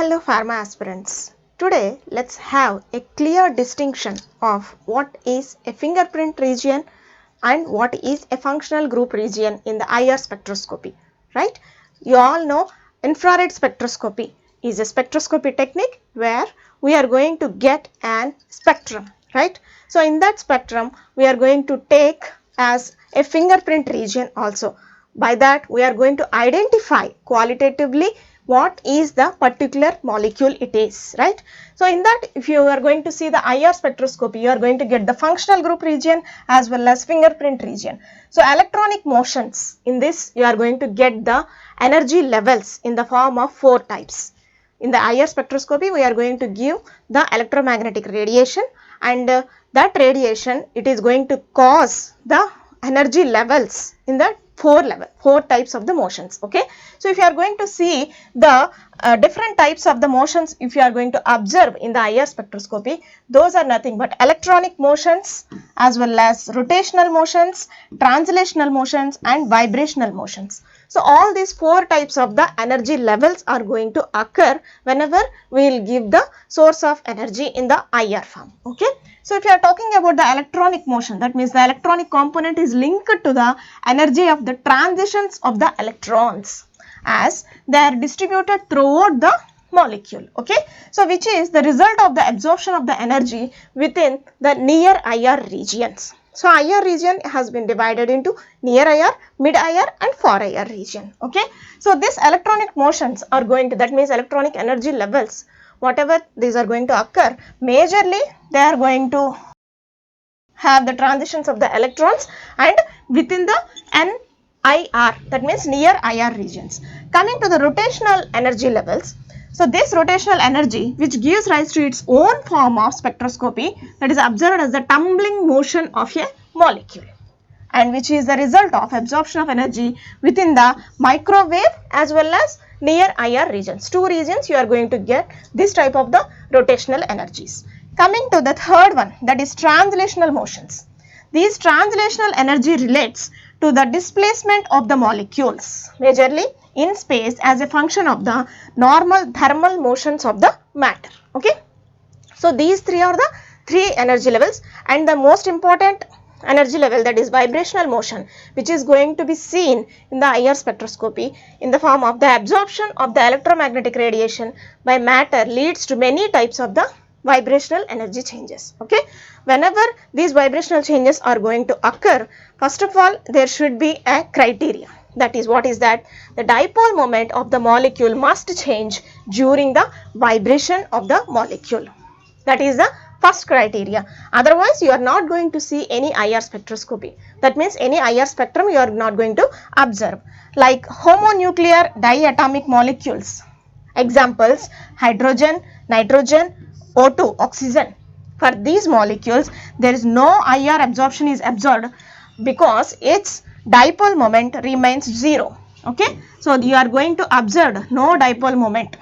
Hello pharma aspirants. Today let's have a clear distinction of what is a fingerprint region and what is a functional group region in the IR spectroscopy, right? You all know infrared spectroscopy is a spectroscopy technique where we are going to get an spectrum, right? So in that spectrum we are going to take as a fingerprint region also. By that we are going to identify qualitatively what is the particular molecule it is, right? So in that, if you are going to see the IR spectroscopy, you are going to get the functional group region as well as fingerprint region. So electronic motions, in this you are going to get the energy levels in the form of 4 types. In the IR spectroscopy, we are going to give the electromagnetic radiation, and that radiation, it is going to cause the energy levels in the 4 types of the motions. Okay, so if you are going to see the different types of the motions, if you are going to observe in the IR spectroscopy, those are nothing but electronic motions as well as rotational motions, translational motions and vibrational motions. So all these 4 types of the energy levels are going to occur whenever we will give the source of energy in the IR form. Okay, so if you are talking about the electronic motion, that means the electronic component is linked to the energy of the transitions of the electrons as they are distributed throughout the molecule. Okay, so which is the result of the absorption of the energy within the near IR regions. So IR region has been divided into near IR, mid IR and far IR region. Okay, so these electronic motions are going to, that means electronic energy levels, whatever these are going to occur, majorly they are going to have the transitions of the electrons and within the NIR, that means near IR regions. Coming to the rotational energy levels, so this rotational energy which gives rise to its own form of spectroscopy, that is observed as the tumbling motion of a molecule, and which is the result of absorption of energy within the microwave as well as near IR regions. 2 regions you are going to get this type of the rotational energies. Coming to the third one, that is translational motions. These translational energy relates to the displacement of the molecules majorly in space as a function of the normal thermal motions of the matter. Okay, so these 3 are the 3 energy levels, and the most important energy level, that is vibrational motion, which is going to be seen in the IR spectroscopy in the form of the absorption of the electromagnetic radiation by matter, leads to many types of the vibrational energy changes. Okay, whenever these vibrational changes are going to occur, first of all there should be a criteria. That is, what is that? The dipole moment of the molecule must change during the vibration of the molecule. That is the first criteria. Otherwise you are not going to see any IR spectroscopy. That means any IR spectrum you are not going to observe. Like homonuclear diatomic molecules, examples hydrogen, nitrogen, O2, oxygen. For these molecules there is no IR absorption is observed because its dipole moment remains 0. Okay, so you are going to observe no dipole moment,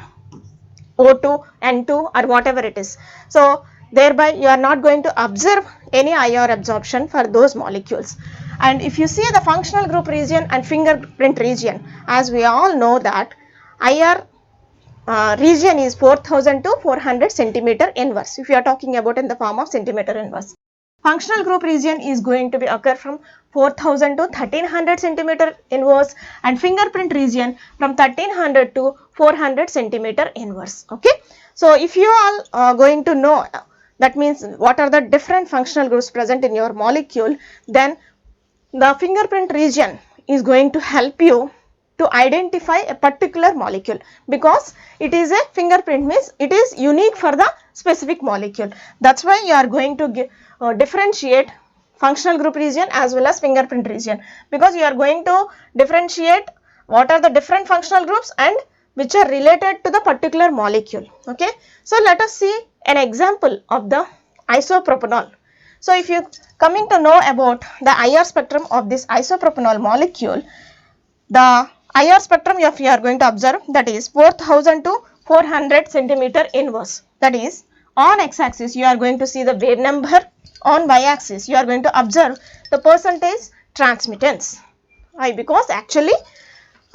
O2, N2 or whatever it is. So thereby you are not going to observe any IR absorption for those molecules. And if you see the functional group region and fingerprint region, as we all know that IR region is 4000 to 400 centimeter inverse, if you are talking about in the form of centimeter inverse. Functional group region is going to be occur from 4000 to 1300 centimeter inverse, and fingerprint region from 1300 to 400 centimeter inverse. Okay, so if you all are going to know, that means what are the different functional groups present in your molecule, then the fingerprint region is going to help you to identify a particular molecule, because it is a fingerprint, means it is unique for the specific molecule. That's why you are going to differentiate functional group region as well as fingerprint region, because you are going to differentiate what are the different functional groups and which are related to the particular molecule. Okay, so let us see an example of the isopropanol. So if you coming to know about the IR spectrum of this isopropanol molecule, the IR spectrum if you are going to observe, that is 4000 to 400 centimeter inverse. That is, on x-axis you are going to see the wave number, on y-axis you are going to observe the percentage transmittance. Why? Because actually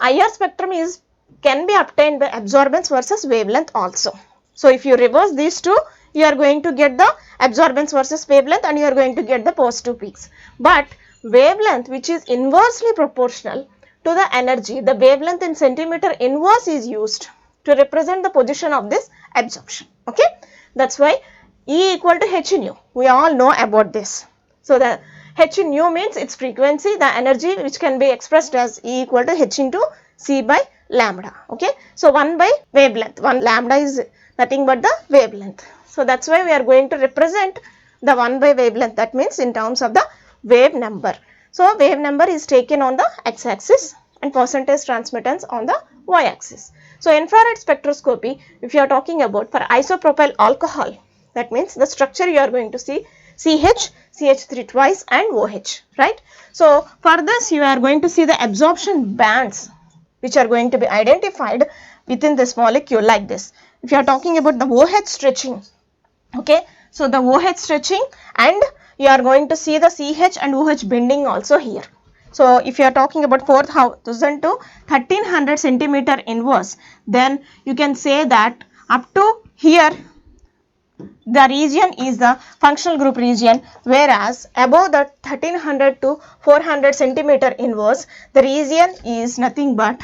IR spectrum is can be obtained by absorbance versus wavelength also. So, if you reverse these two, you are going to get the absorbance versus wavelength and you are going to get the positive peaks. But wavelength, which is inversely proportional to the energy, the wavelength in centimeter inverse is used to represent the position of this absorption. Okay, that's why E equal to h nu. We all know about this. So, the h nu means its frequency, the energy which can be expressed as E equal to h into c by lambda. Okay, so 1 by wavelength, 1 lambda is nothing but the wavelength. So, that is why we are going to represent the 1 by wavelength, that means in terms of the wave number. So, wave number is taken on the x axis and percentage transmittance on the y axis. So, infrared spectroscopy, if you are talking about for isopropyl alcohol, that means the structure you are going to see CH, CH3 twice and OH, right. So, for this you are going to see the absorption bands which are going to be identified within this molecule like this. If you are talking about the OH stretching, okay, so the OH stretching and you are going to see the CH and OH bending also here. So, if you are talking about 4000 to 1300 centimeter inverse, then you can say that up to here the region is the functional group region, whereas above the 1300 to 400 centimeter inverse, the region is nothing but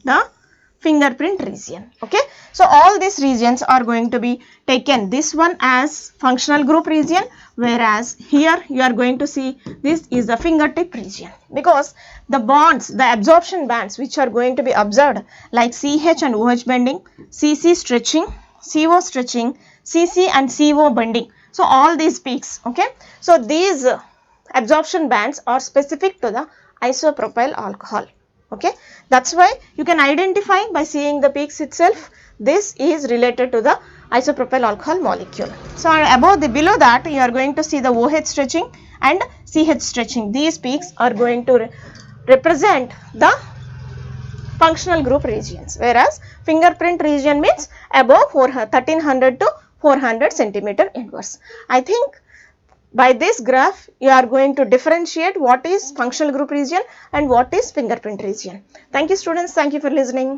the fingerprint region. Okay, so all these regions are going to be taken, this one as functional group region, whereas here you are going to see this is the fingertip region, because the bonds, the absorption bands which are going to be observed like CH and OH bending, CC stretching, CO stretching, CC and CO bending. So, all these peaks, okay. So, these absorption bands are specific to the isopropyl alcohol, okay. That is why you can identify by seeing the peaks itself, this is related to the isopropyl alcohol molecule. So, below that you are going to see the OH stretching and CH stretching. These peaks are going to represent the functional group regions, whereas fingerprint region means above 1300 to 400 centimeter inverse. I think by this graph you are going to differentiate what is functional group region and what is fingerprint region. Thank you students, thank you for listening.